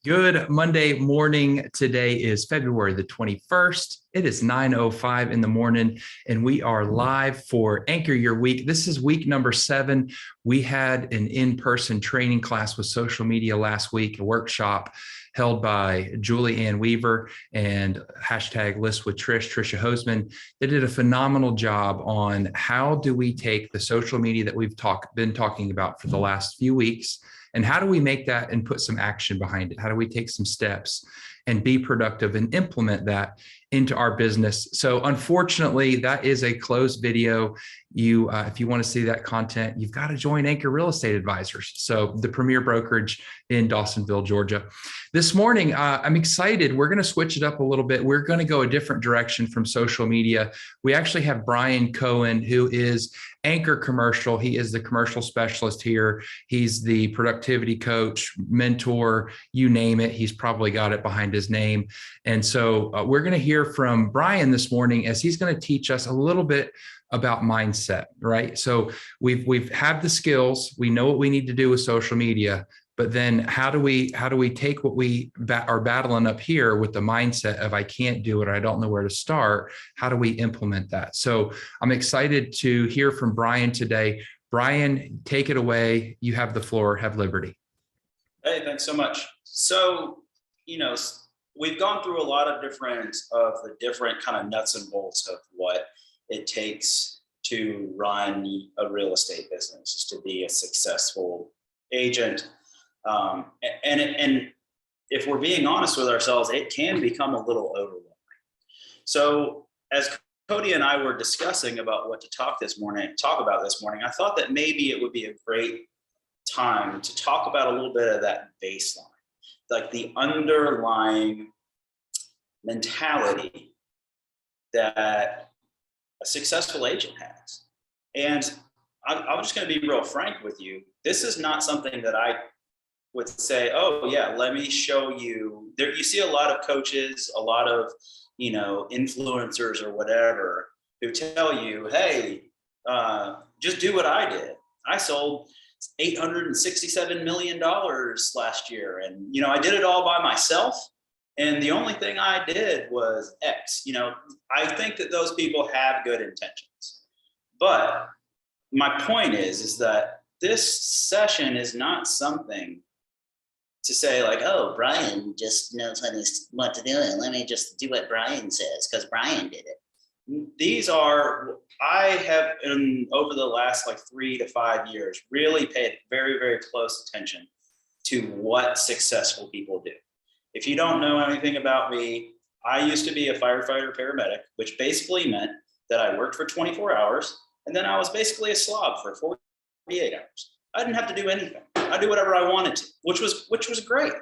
Good Monday morning. Today is February the 21st. It is 9:05 in the morning, and we are live for Anchor Your Week. This is week number 7. We had an in-person training class with social media last week, a workshop held by Julie Ann Weaver and hashtag List with Trisha Hoseman. They did a phenomenal job on how do we take the social media that we've been talking about for the last few weeks, and how do we make that and put some action behind it? How do we take some steps and be productive and implement that into our business? So unfortunately, that is a closed video. If you want to see that content, you've got to join Anchor Real Estate Advisors. So the premier brokerage in Dawsonville, Georgia. This morning, I'm excited. We're going to switch it up a little bit. We're going to go a different direction from social media. We actually have Brian Cohen, who is Anchor Commercial. He is the commercial specialist here. He's the productivity coach, mentor, you name it. He's probably got it behind his name. And so we're going to hear from Brian this morning as he's going to teach us a little bit about mindset, right? So we've had the skills, we know what we need to do with social media, but then how do we take what we are battling up here with the mindset of I can't do it, or I don't know where to start? How do we implement that? So I'm excited to hear from Brian today. Brian, take it away. You have the floor. Have liberty. Hey, thanks so much. So, we've gone through a lot of the different kind of nuts and bolts of what it takes to run a real estate business, to be a successful agent. And if we're being honest with ourselves, it can become a little overwhelming. So as Cody and I were discussing about what to talk about this morning, I thought that maybe it would be a great time to talk about a little bit of that baseline, like the underlying mentality that a successful agent has. And I'm just going to be real frank with you. This is not something that I would say, oh yeah, let me show you. There, you see a lot of coaches, a lot of influencers or whatever, who tell you, hey, just do what I did. I sold $867 million last year, and I did it all by myself. And the only thing I did was X. I think that those people have good intentions. But my point is that this session is not something to say like, oh, Brian just knows what to do, and let me just do what Brian says because Brian did it. I have, over the last 3 to 5 years, really paid very, very close attention to what successful people do. If you don't know anything about me, I used to be a firefighter paramedic, which basically meant that I worked for 24 hours, and then I was basically a slob for 48 hours. I didn't have to do anything. I do whatever I wanted to, which was great.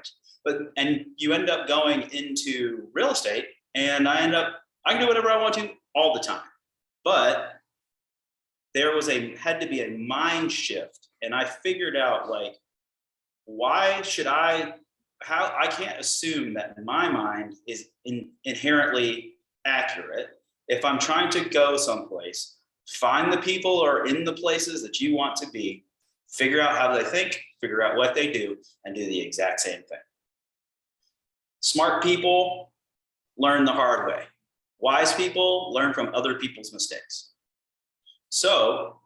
And you end up going into real estate, and I can do whatever I want to all the time. But there had to be a mind shift, and I figured out I can't assume that my mind is inherently accurate. If I'm trying to go someplace, find the people who are in the places that you want to be, figure out how they think, figure out what they do, and do the exact same thing. Smart people learn the hard way. Wise people learn from other people's mistakes. So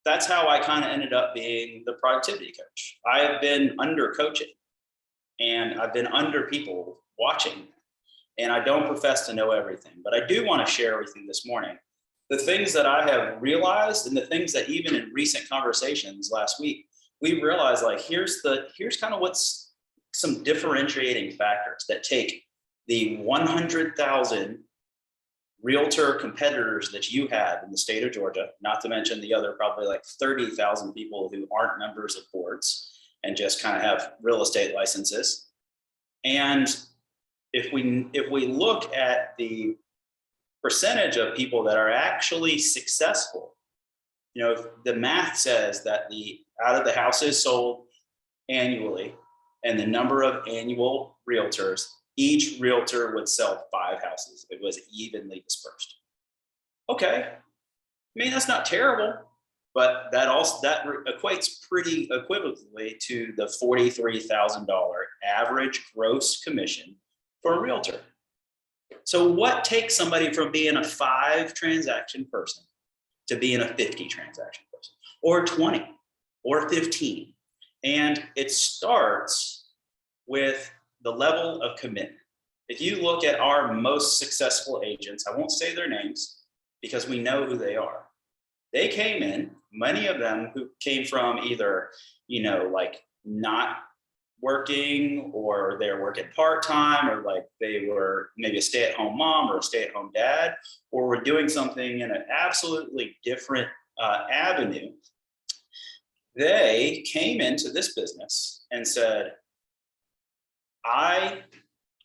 that's how I kind of ended up being the productivity coach. I have been under coaching, and I've been under people watching, and I don't profess to know everything, but I do want to share with you this morning the things that I have realized, and the things that even in recent conversations last week, we realized here's kind of what's some differentiating factors that take the 100,000 realtor competitors that you have in the state of Georgia, not to mention the other probably 30,000 people who aren't members of boards and just kind of have real estate licenses. And if we look at the percentage of people that are actually successful, the math says that out of the houses sold annually and the number of annual realtors, each realtor would sell 5 houses. It was evenly dispersed. Okay. I mean, that's not terrible. But that equates pretty equivalently to the $43,000 average gross commission for a realtor. So what takes somebody from being a 5 transaction person to being a 50 transaction person, or 20, or 15? And it starts with the level of commitment. If you look at our most successful agents, I won't say their names because we know who they are. They came in, many of them who came from either, like not working, or they're working part-time, or like they were maybe a stay-at-home mom or a stay-at-home dad, or were doing something in an absolutely different avenue. They came into this business and said, I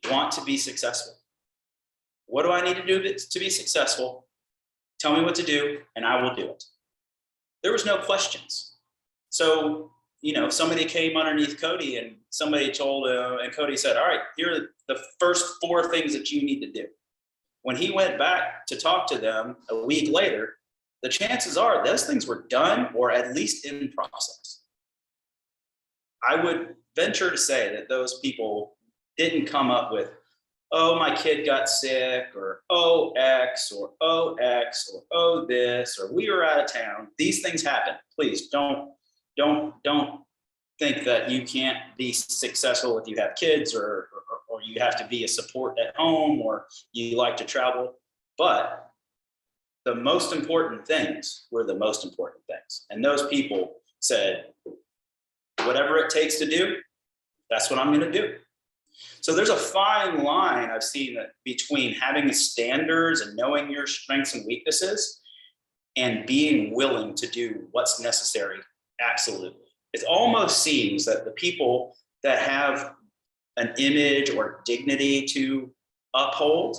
want to be successful. What do I need to do to be successful? Tell me what to do, and I will do it. There was no questions. So, somebody came underneath Cody and somebody told him, and Cody said, all right, here are the first 4 things that you need to do. When he went back to talk to them a week later, the chances are those things were done, or at least in process. I would venture to say that those people didn't come up with, oh, my kid got sick, or oh, X, or oh, X, or oh, this, or we were out of town. These things happen. Please don't think that you can't be successful if you have kids, or you have to be a support at home, or you like to travel. But the most important things were the most important things. And those people said, whatever it takes to do, that's what I'm going to do. So there's a fine line I've seen that between having the standards and knowing your strengths and weaknesses and being willing to do what's necessary. Absolutely. It almost seems that the people that have an image or dignity to uphold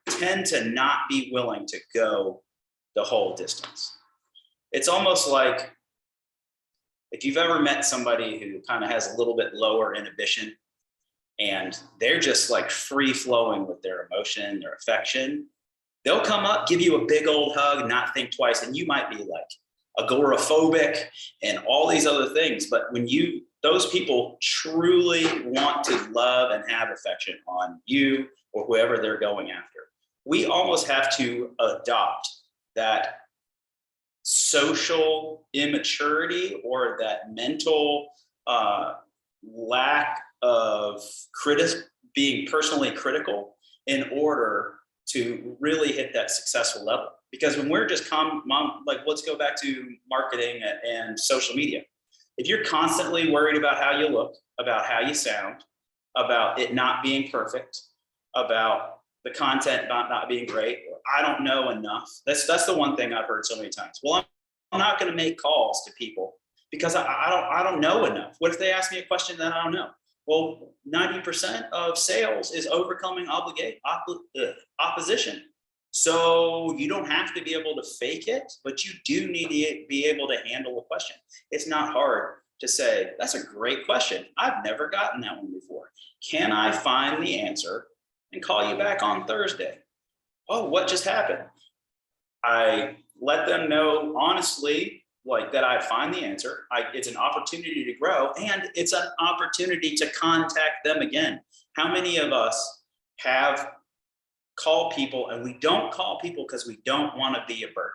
tend to not be willing to go the whole distance. It's almost like if you've ever met somebody who kind of has a little bit lower inhibition and they're just like free flowing with their emotion, their affection, they'll come up, give you a big old hug, not think twice. And you might be like agoraphobic and all these other things. But when those people truly want to love and have affection on you or whoever they're going after, we almost have to adopt that social immaturity or that mental lack of being personally critical in order to really hit that successful level. Because when we're just let's go back to marketing and social media. If you're constantly worried about how you look, about how you sound, about it not being perfect, about the content not being great, or I don't know enough. That's the one thing I've heard so many times. Well, I'm not going to make calls to people because I don't know enough. What if they ask me a question that I don't know? Well, 90% of sales is overcoming opposition. So you don't have to be able to fake it, but you do need to be able to handle a question. It's not hard to say, that's a great question. I've never gotten that one before. Can I find the answer and call you back on Thursday? Oh, what just happened? I let them know honestly, like that I find the answer. It's an opportunity to grow, and it's an opportunity to contact them again. How many of us have called people and we don't call people because we don't want to be a burden?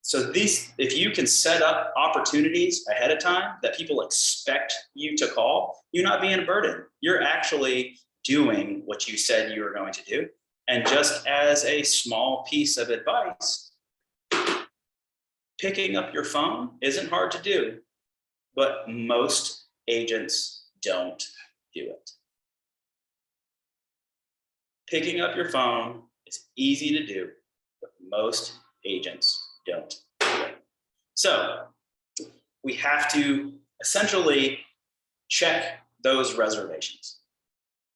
So if you can set up opportunities ahead of time that people expect you to call, you're not being a burden. You're actually doing what you said you were going to do. And just as a small piece of advice, picking up your phone isn't hard to do, but most agents don't do it. Picking up your phone is easy to do, but most agents don't do it. So we have to essentially check those reservations.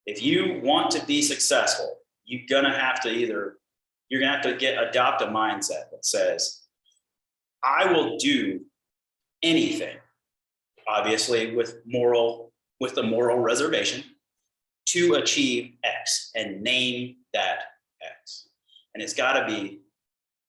If you want to be successful, you're gonna have to adopt a mindset that says, I will do anything, obviously with the moral reservation, to achieve X, and name that X. And it's got to be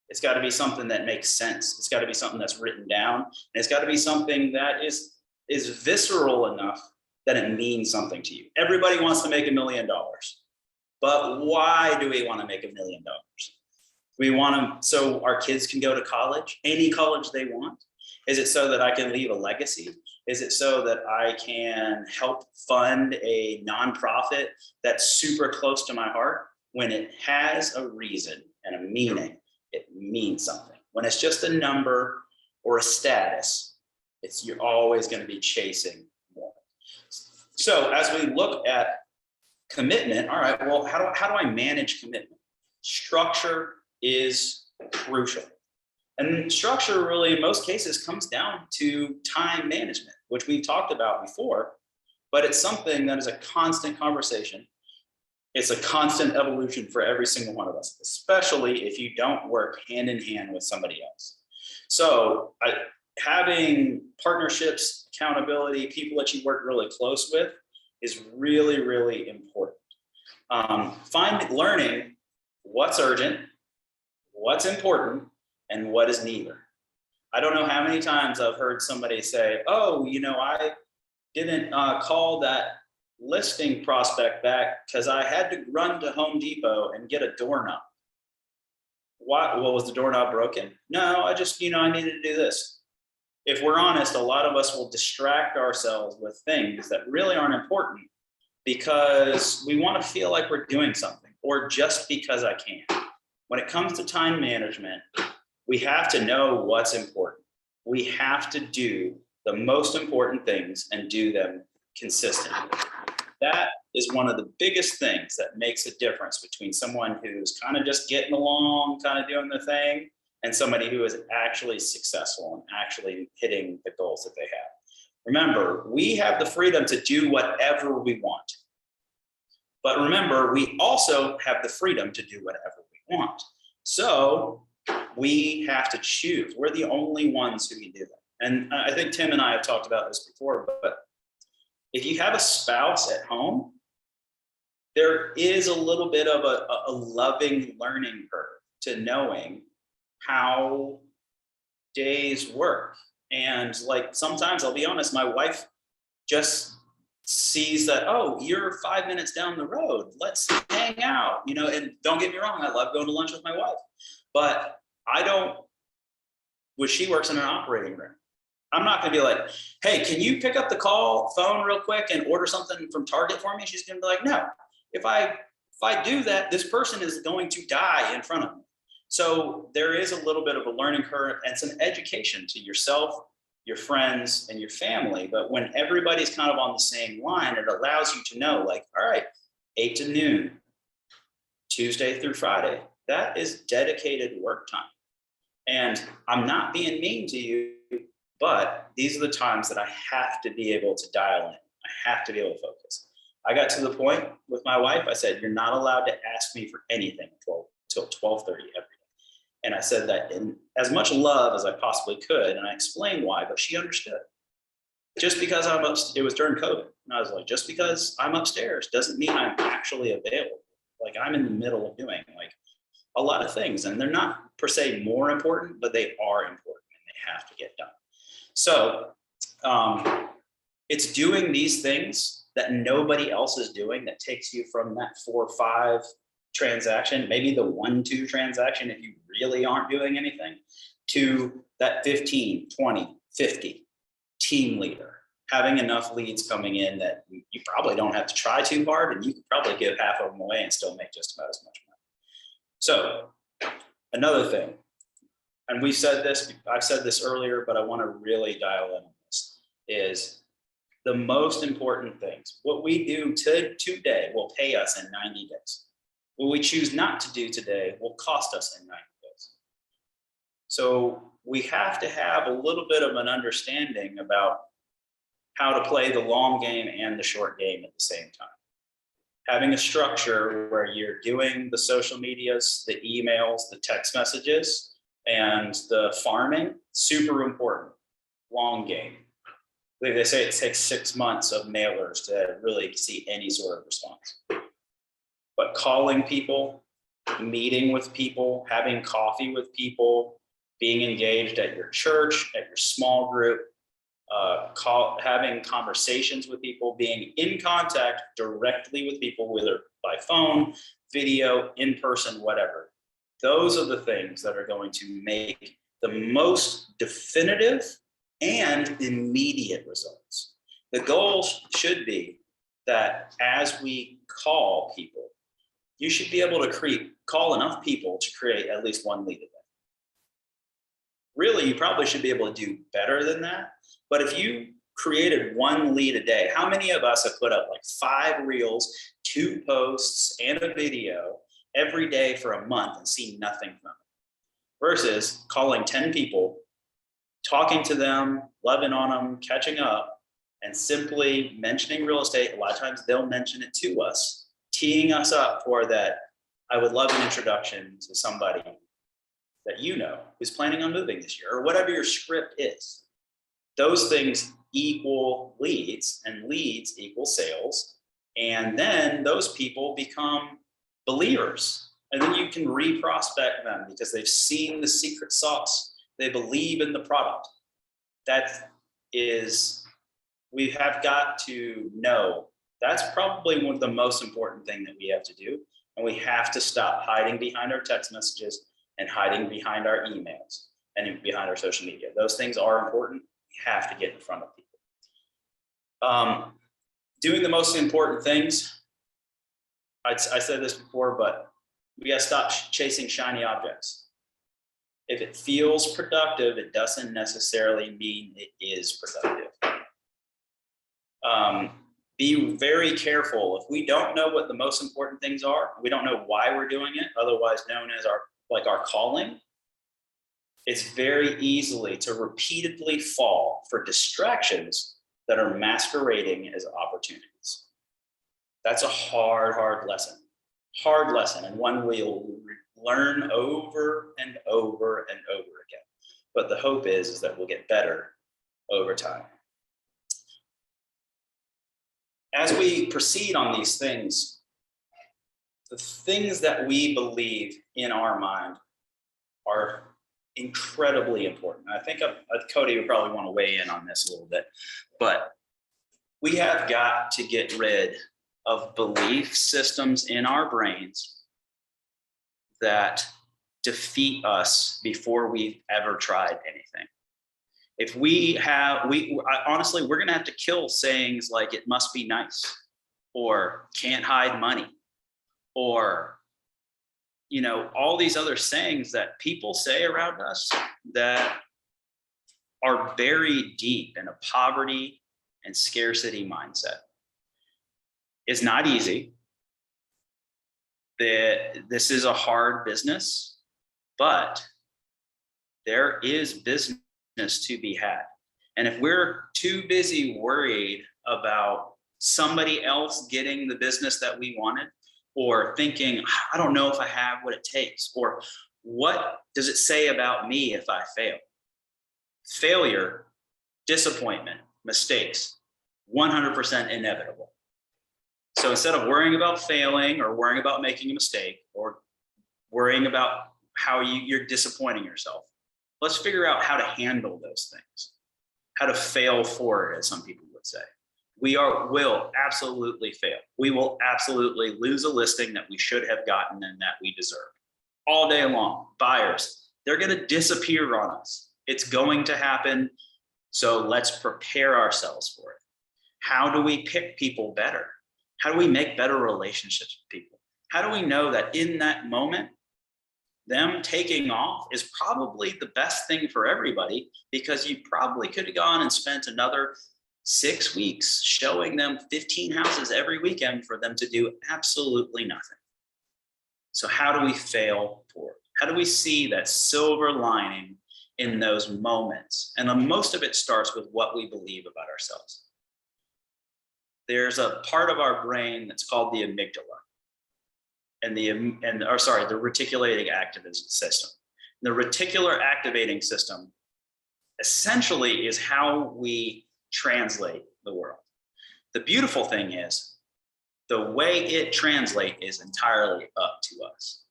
It's got to be something that makes sense. It's got to be something that's written down. And it's got to be something that is visceral enough that it means something to you. Everybody wants to make $1 million. But why do we want to make $1 million? We want them so our kids can go to college, any college they want? Is it so that I can leave a legacy? Is it so that I can help fund a nonprofit that's super close to my heart? When it has a reason and a meaning, it means something. When it's just a number or a status, you're always going to be chasing more. So as we look at commitment, all right, well, how do I manage commitment? Structure is crucial. And structure really, in most cases, comes down to time management, which we've talked about before, but it's something that is a constant conversation. It's a constant evolution for every single one of us, especially if you don't work hand in hand with somebody else. So having partnerships, accountability, people that you work really close with is really, really important. Learning what's urgent, what's important, and what is neither. I don't know how many times I've heard somebody say, oh, I didn't call that listing prospect back because I had to run to Home Depot and get a doorknob. What was the doorknob broken? No, I just, I needed to do this. If we're honest, a lot of us will distract ourselves with things that really aren't important because we want to feel like we're doing something, or just because I can. When it comes to time management, we have to know what's important. We have to do the most important things and do them consistently. That is one of the biggest things that makes a difference between someone who's kind of just getting along, kind of doing the thing, and somebody who is actually successful and actually hitting the goals that they have. Remember, we have the freedom to do whatever we want. But remember, we also have the freedom to do whatever we want. So we have to choose. We're the only ones who can do that. And I think Tim and I have talked about this before, but if you have a spouse at home, there is a little bit of a loving learning curve to knowing how days work. And like sometimes, I'll be honest, my wife just sees that, oh, you're 5 minutes down the road, let's hang out, and don't get me wrong, I love going to lunch with my wife, but she works in an operating room. I'm not going to be like, hey, can you pick up the phone real quick and order something from Target for me? She's going to be like, no, if I do that, this person is going to die in front of me. So there is a little bit of a learning curve and some education to yourself, your friends, and your family. But when everybody's kind of on the same line, it allows you to know, like, all right, 8 to noon, Tuesday through Friday, that is dedicated work time. And I'm not being mean to you, but these are the times that I have to be able to dial in. I have to be able to focus. I got to the point with my wife, I said, you're not allowed to ask me for anything until 12:30 every day. And I said that in as much love as I possibly could. And I explained why, but she understood. Just because it was during COVID. And I was like, just because I'm upstairs doesn't mean I'm actually available. Like I'm in the middle of doing like a lot of things, and they're not per se more important, but they are important and they have to get done. So it's doing these things that nobody else is doing that takes you from that 4 or 5 transaction, maybe the 1-2 transaction if you really aren't doing anything, to that 15, 20, 50 team leader, having enough leads coming in that you probably don't have to try too hard, and you could probably give half of them away and still make just about as much money. So another thing, and I've said this earlier, but I want to really dial in on this, is the most important things. What we do today will pay us in 90 days. What we choose not to do today will cost us in 90 days. So we have to have a little bit of an understanding about how to play the long game and the short game at the same time. Having a structure where you're doing the social medias, the emails, the text messages, and the farming, super important, long game. They say it takes 6 months of mailers to really see any sort of response. But calling people, meeting with people, having coffee with people, being engaged at your church, at your small group, having conversations with people, being in contact directly with people, whether by phone, video, in person, whatever. Those are the things that are going to make the most definitive and immediate results. The goal should be that as we call people, you should be able to call enough people to create at least one lead a day. Really, you probably should be able to do better than that. But if you created one lead a day, how many of us have put up like 5 reels, 2 posts, and a video every day for a month and seen nothing from it? Versus calling 10 people, talking to them, loving on them, catching up, and simply mentioning real estate. A lot of times they'll mention it to us, teeing us up for that. I would love an introduction to somebody that you know who's planning on moving this year, or whatever your script is. Those things equal leads, and leads equal sales. And then those people become believers. And then you can re-prospect them because they've seen the secret sauce. They believe in the product. That is, we have got to know that's probably one of the most important thing that we have to do. And we have to stop hiding behind our text messages and hiding behind our emails and behind our social media. Those things are important. We have to get in front of people. Doing the most important things, I said this before, but we got to stop chasing shiny objects. If it feels productive, it doesn't necessarily mean it is productive. Be very careful. If we don't know what the most important things are, we don't know why we're doing it, otherwise known as our calling, it's very easily to repeatedly fall for distractions that are masquerading as opportunities. That's a hard lesson, and one we'll learn over and over and over again. But the hope is that we'll get better over time. As we proceed on these things, the things that we believe in our mind are incredibly important. I think Cody would probably want to weigh in on this a little bit, but we have got to get rid of belief systems in our brains that defeat us before we've ever tried anything. If honestly, we're going to have to kill sayings like it must be nice, or can't hide money, or, all these other sayings that people say around us that are buried deep in a poverty and scarcity mindset. It's not easy. This is a hard business, but there is business to be had. And if we're too busy worried about somebody else getting the business that we wanted, or thinking, I don't know if I have what it takes, or what does it say about me if I fail? Failure, disappointment, mistakes, 100% inevitable. So instead of worrying about failing, or worrying about making a mistake, or worrying about how you're disappointing yourself, let's figure out how to handle those things, how to fail forward, as some people would say. We will absolutely fail. We will absolutely lose a listing that we should have gotten and that we deserve. All day long, buyers, they're going to disappear on us. It's going to happen. So let's prepare ourselves for it. How do we pick people better? How do we make better relationships with people? How do we know that in that moment, them taking off is probably the best thing for everybody, because you probably could have gone and spent another 6 weeks showing them 15 houses every weekend for them to do absolutely nothing. So how do we fail forward? How do we see that silver lining in those moments? And most of it starts with what we believe about ourselves. There's a part of our brain that's called the amygdala, and the reticulating activating system. The reticular activating system essentially is how we translate the world. The beautiful thing is the way it translates is entirely up to us.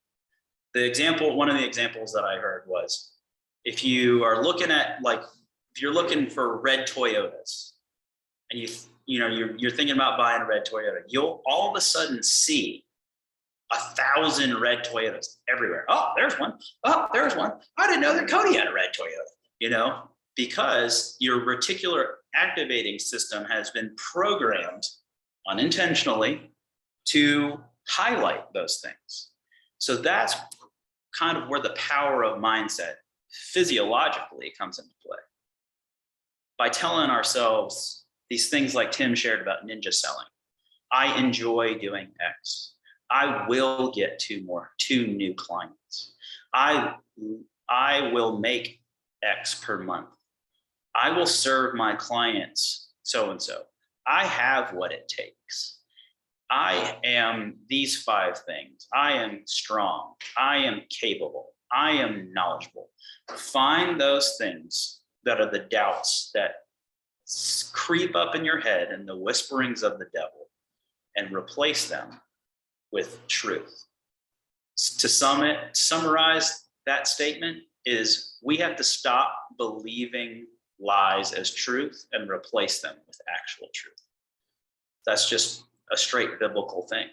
one of the examples that I heard was, if you are looking at, like, if you're looking for red Toyotas and you're thinking about buying a red Toyota, you'll all of a sudden see 1,000 red Toyotas everywhere. Oh, there's one. Oh, there's one. I didn't know that Cody had a red Toyota, because your reticular activating system has been programmed unintentionally to highlight those things. So that's kind of where the power of mindset physiologically comes into play. By telling ourselves these things like Tim shared about ninja selling. I enjoy doing X. I will get two new clients. I will make X per month. I will serve my clients so-and-so. I have what it takes. I am these 5 things. I am strong. I am capable. I am knowledgeable. Find those things that are the doubts that creep up in your head and the whisperings of the devil, and replace them with truth. To summarize that statement is, we have to stop believing lies as truth and replace them with actual truth. That's just a straight biblical thing.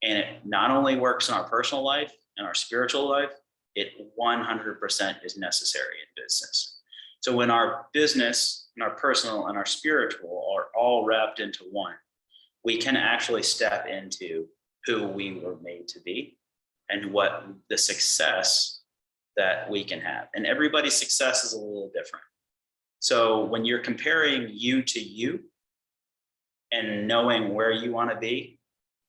And it not only works in our personal life and our spiritual life, it 100% is necessary in business. So when our business and our personal and our spiritual are all wrapped into one, we can actually step into who we were made to be and what the success that we can have. And everybody's success is a little different. So when you're comparing you to you and knowing where you want to be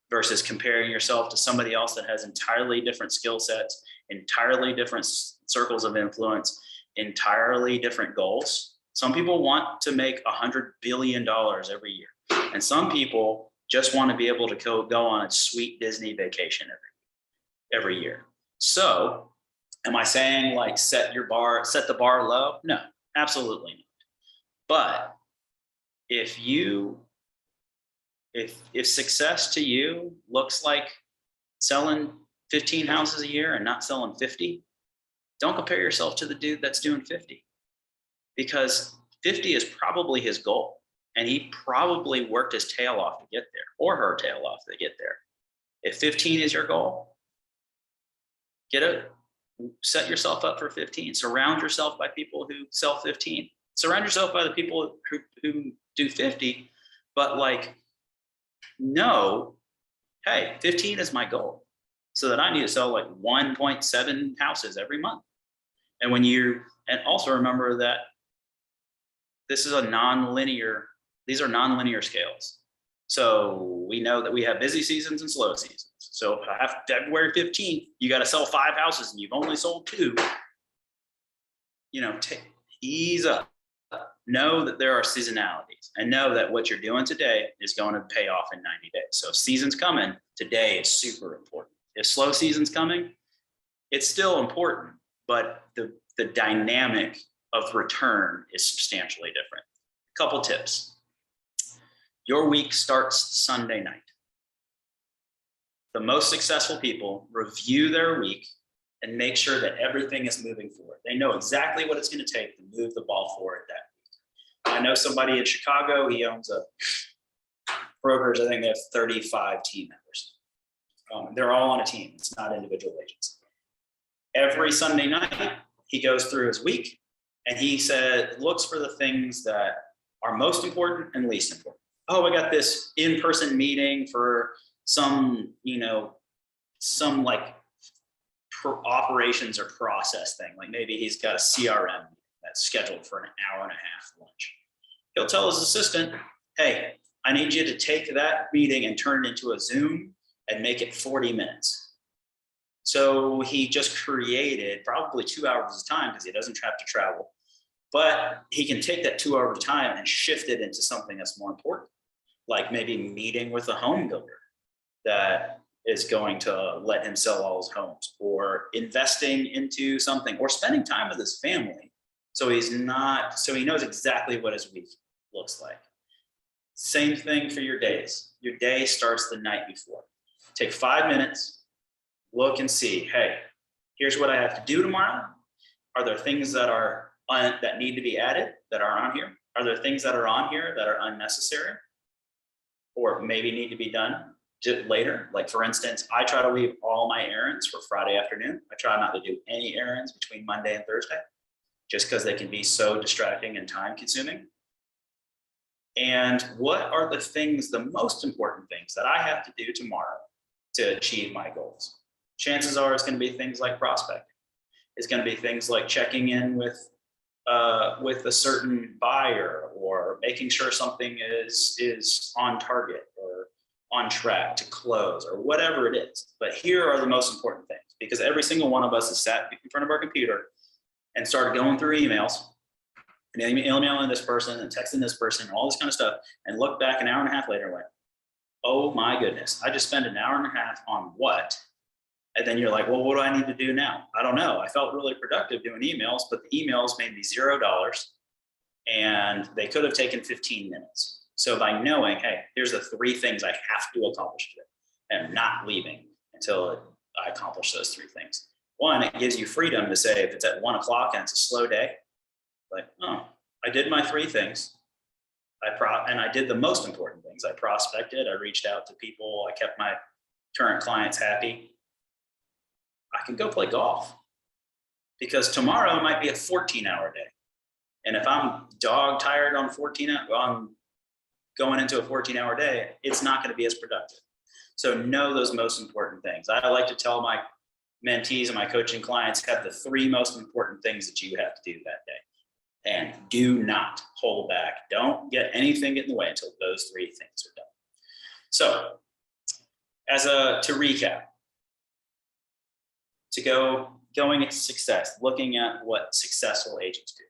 versus comparing yourself to somebody else that has entirely different skill sets, entirely different circles of influence, entirely different goals. Some people want to make $100 billion every year. And some people just want to be able to go on a sweet Disney vacation every year. So am I saying like set the bar low? No, absolutely not. But if success to you looks like selling 15 houses a year and not selling 50, don't compare yourself to the dude that's doing 50, because 50 is probably his goal. And he probably worked his tail off to get there, or her tail off to get there. If 15 is your goal, set yourself up for 15. Surround yourself by people who sell 15. Surround yourself by the people who do 50, but no, hey, 15 is my goal, so that I need to sell 1.7 houses every month. And and also remember that these are non-linear scales. So we know that we have busy seasons and slow seasons. So if February 15th, you got to sell 5 houses and you've only sold 2, ease up. Know that there are seasonalities, and know that what you're doing today is going to pay off in 90 days. So if season's coming, today is super important. If slow season's coming, it's still important, but the dynamic of return is substantially different. Couple tips. Your week starts Sunday night. The most successful people review their week and make sure that everything is moving forward. They know exactly what it's going to take to move the ball forward that week. I know somebody in Chicago, he owns a brokerage. I think they have 35 team members. They're all on a team. It's not individual agents. Every Sunday night, he goes through his week and he looks for the things that are most important and least important. Oh, I got this in-person meeting for some operations or process thing. Like maybe he's got a CRM that's scheduled for an hour and a half lunch. He'll tell his assistant, hey, I need you to take that meeting and turn it into a Zoom and make it 40 minutes. So he just created probably 2 hours of time because he doesn't have to travel, but he can take that 2 hours of time and shift it into something that's more important, like maybe meeting with a home builder that is going to let him sell all his homes, or investing into something, or spending time with his family. So he knows exactly what his week looks like. Same thing for your days. Your day starts the night before. Take 5 minutes, look and see, hey, Here's what I have to do tomorrow. Are there things that are that need to be added that are on here? Are there things that are on here that are unnecessary or maybe need to be done later? Like for instance, I try to leave all my errands for Friday afternoon. I try not to do any errands between Monday and Thursday, just because they can be so distracting and time consuming. And what are the things, the most important things that I have to do tomorrow to achieve my goals? Chances are it's going to be things like prospecting. It's going to be things like checking in with a certain buyer, or making sure something is on target or on track to close, or whatever it is. But here are the most important things, because every single one of us has sat in front of our computer and started going through emails and emailing this person and texting this person and all this kind of stuff, and look back an hour and a half later and went, oh my goodness, I just spent an hour and a half on what? And then you're like, well, what do I need to do now? I don't know. I felt really productive doing emails, but the emails made me $0 and they could have taken 15 minutes. So by knowing, hey, here's the 3 things I have to accomplish today, and not leaving until I accomplish those 3 things. One, it gives you freedom to say, if it's at 1 o'clock and it's a slow day, like, oh, I did my 3 things. And I did the most important things. I prospected, I reached out to people, I kept my current clients happy. I can go play golf, because tomorrow might be a 14-hour day. And if I'm dog tired on going into a 14-hour day, it's not going to be as productive. So know those most important things. I like to tell my mentees and my coaching clients, have the 3 most important things that you have to do that day. And do not hold back. Don't get anything get in the way until those 3 things are done. So to recap, going into success, looking at what successful agents do.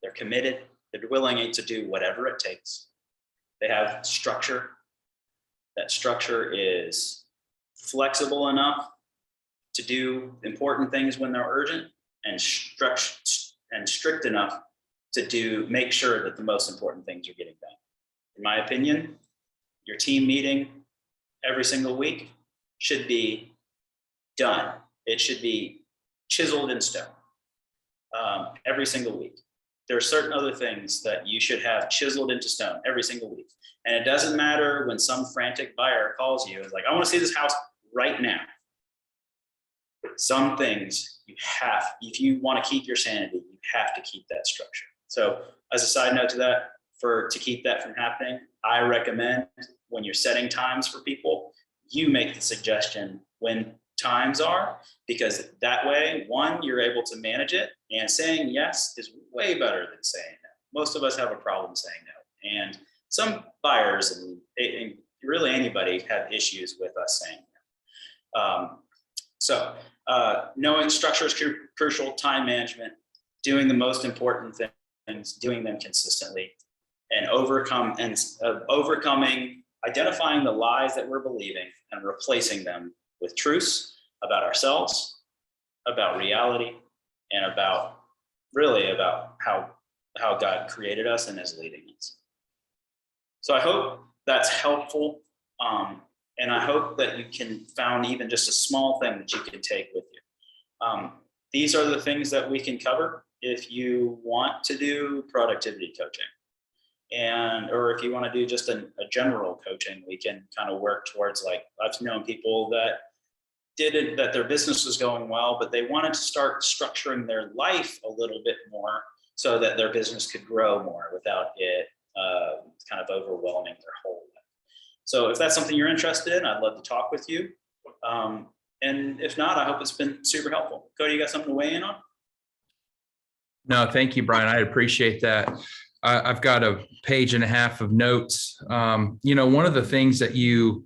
They're committed, they're willing to do whatever it takes. They have structure. That structure is flexible enough to do important things when they're urgent, and strict enough to make sure that the most important things are getting done. In my opinion, your team meeting every single week should be done. It should be chiseled in stone every single week. There are certain other things that you should have chiseled into stone every single week. And it doesn't matter when some frantic buyer calls you and is like, I want to see this house right now. Some things if you want to keep your sanity, you have to keep that structure. So as a side note to that, to keep that from happening, I recommend when you're setting times for people, you make the suggestion when times are, because that way, one, you're able to manage it, and saying yes is way better than saying no. Most of us have a problem saying no, and some buyers and really anybody have issues with us saying no. Knowing structure is crucial, time management, doing the most important things, doing them consistently, and identifying the lies that we're believing and replacing them with truths about ourselves, about reality, and about how God created us and is leading us. So I hope that's helpful. And I hope that you can found even just a small thing that you can take with you. These are the things that we can cover if you want to do productivity coaching. Or if you want to do just a general coaching, we can kind of work towards, like, I've known people that that their business was going well, but they wanted to start structuring their life a little bit more so that their business could grow more without it kind of overwhelming their whole life. So if that's something you're interested in, I'd love to talk with you. And if not, I hope it's been super helpful. Cody, you got something to weigh in on? No, thank you, Brian. I appreciate that. I've got a page and a half of notes. One of the things that you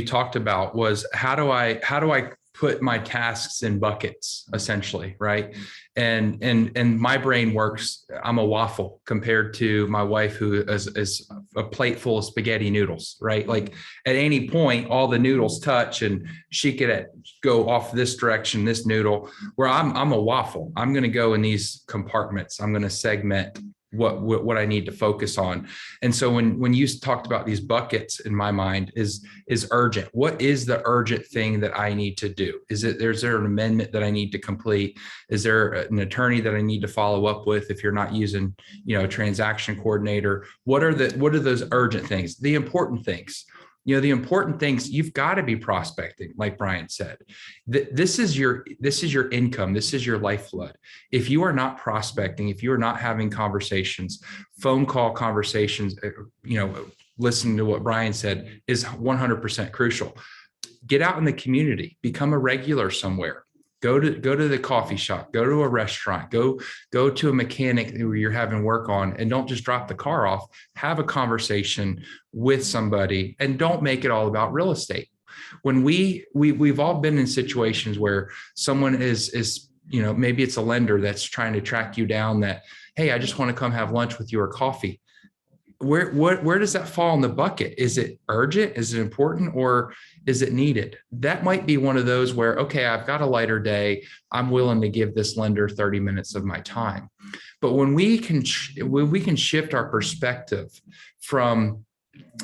talked about was how do I put my tasks in buckets, essentially, right? And my brain works. I'm a waffle compared to my wife, who is a plate full of spaghetti noodles, right? Like at any point, all the noodles touch, and she could go off this direction, this noodle. Where I'm a waffle. I'm going to go in these compartments. I'm going to segment what I need to focus on. And so when you talked about these buckets, in my mind is urgent. What is the urgent thing that I need to do? Is there an amendment that I need to complete? Is there an attorney that I need to follow up with if you're not using, a transaction coordinator? What are those urgent things? The important things. The important things, you've got to be prospecting, like Brian said. This is your income. This is your lifeblood. If you are not prospecting, if you are not having conversations, phone call conversations, listening to what Brian said is 100% crucial. Get out in the community, become a regular somewhere. Go to the coffee shop, go to a restaurant, go to a mechanic who you're having work on, and don't just drop the car off. Have a conversation with somebody, and don't make it all about real estate. When we've all been in situations where someone is maybe it's a lender that's trying to track you down that, hey, I just want to come have lunch with you or coffee. Where does that fall in the bucket? Is it urgent? Is it important? Or is it needed? That might be one of those where, okay, I've got a lighter day. I'm willing to give this lender 30 minutes of my time. But when we can shift our perspective from,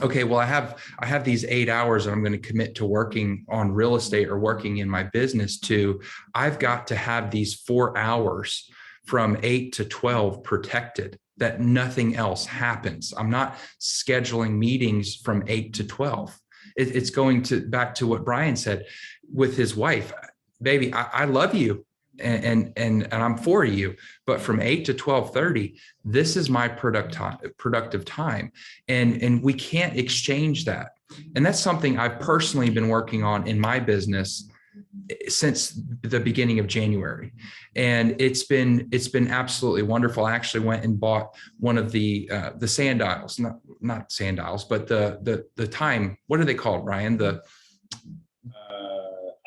okay, well, I have these 8 hours and I'm going to commit to working on real estate or working in my business, to I've got to have these 4 hours from 8 to 12 protected, that nothing else happens. I'm not scheduling meetings from 8 to 12. It's going back to what Brian said with his wife. Baby, I love you and I'm for you, but from 8 to 12:30, this is my productive time. And we can't exchange that. And that's something I've personally been working on in my business since the beginning of January. And it's been absolutely wonderful. I actually went and bought one of the sundials, not sundials, but the time, what are they called, Ryan? I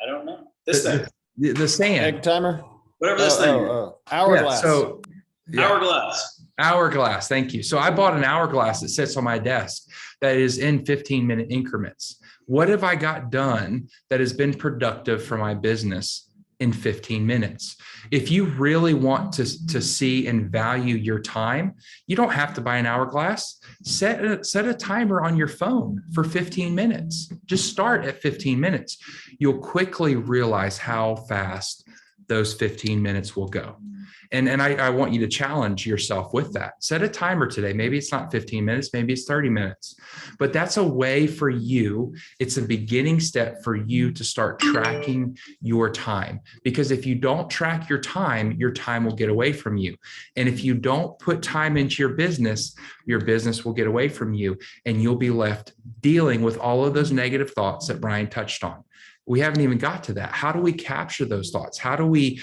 don't know. This thing. The sand. Egg timer? Whatever this thing. Hourglass. Hourglass. Thank you. So I bought an hourglass that sits on my desk that is in 15-minute increments. What have I got done that has been productive for my business in 15 minutes? If you really want to see and value your time, you don't have to buy an hourglass. Set a timer on your phone for 15 minutes. Just start at 15 minutes. You'll quickly realize how fast those 15 minutes will go. And I want you to challenge yourself with that. Set a timer today. Maybe it's not 15 minutes, maybe it's 30 minutes, but that's a way for you. It's a beginning step for you to start tracking your time, because if you don't track your time will get away from you. And if you don't put time into your business will get away from you, and you'll be left dealing with all of those negative thoughts that Brian touched on. We haven't even got to that. How do we capture those thoughts? How do we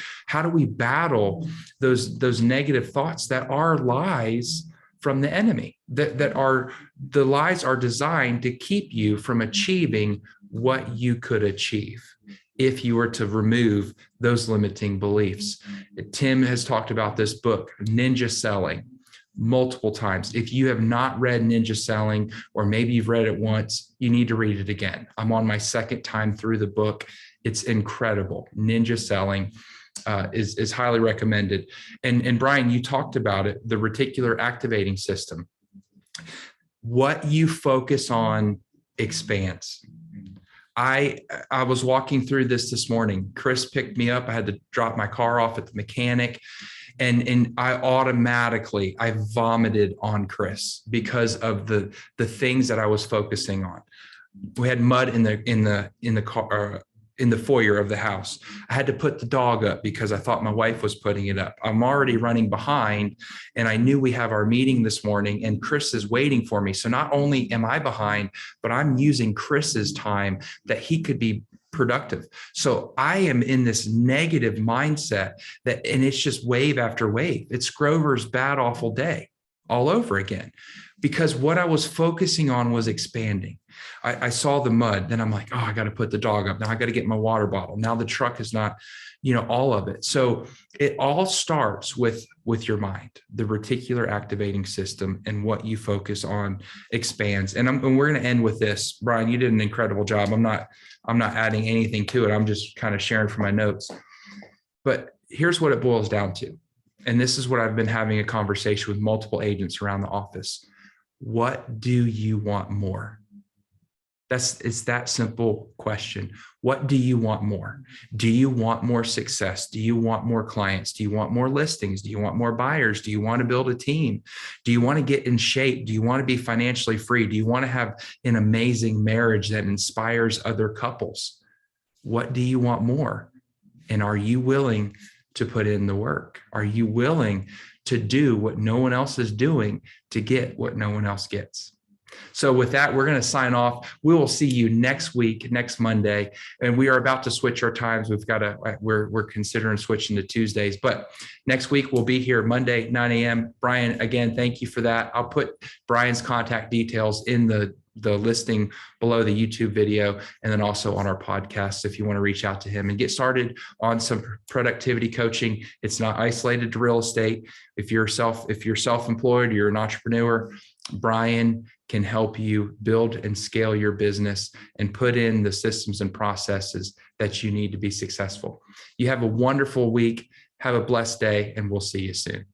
battle those negative thoughts that are lies from the enemy, that are the lies are designed to keep you from achieving what you could achieve if you were to remove those limiting beliefs. Tim has talked about this book, Ninja Selling, multiple times. If you have not read Ninja Selling, or maybe you've read it once, you need to read it again. I'm on my second time through the book. It's incredible. Ninja Selling is highly recommended. And Brian, you talked about it, the reticular activating system. What you focus on expands. I was walking through this morning. Chris picked me up. I had to drop my car off at the mechanic. And I vomited on Chris because of the things that I was focusing on. We had mud in the car, in the foyer of the house. I had to put the dog up because I thought my wife was putting it up. I'm already running behind, and I knew we have our meeting this morning, and Chris is waiting for me. So not only am I behind, but I'm using Chris's time that he could be productive. So I am in this negative mindset and it's just wave after wave. It's Grover's bad, awful day all over again, because what I was focusing on was expanding. I saw the mud, then I'm like, oh, I got to put the dog up. Now I got to get my water bottle. Now the truck is not, all of it. So it all starts with your mind. The reticular activating system and what you focus on expands. And we're going to end with this. Brian, you did an incredible job. I'm not adding anything to it. I'm just kind of sharing from my notes. But here's what it boils down to. And this is what I've been having a conversation with multiple agents around the office. What do you want more? It's that simple question. What do you want more? Do you want more success? Do you want more clients? Do you want more listings? Do you want more buyers? Do you want to build a team? Do you want to get in shape? Do you want to be financially free? Do you want to have an amazing marriage that inspires other couples? What do you want more? And are you willing to put in the work? Are you willing to do what no one else is doing to get what no one else gets? So with that, we're going to sign off. We will see you next week, next Monday, and we are about to switch our times. We're considering switching to Tuesdays, but next week we'll be here Monday, 9 a.m. Brian, again, thank you for that. I'll put Brian's contact details in the listing below the YouTube video, and then also on our podcast if you want to reach out to him and get started on some productivity coaching. It's not isolated to real estate. If you're self-employed, you're an entrepreneur, Brian can help you build and scale your business and put in the systems and processes that you need to be successful. You have a wonderful week. Have a blessed day, and we'll see you soon.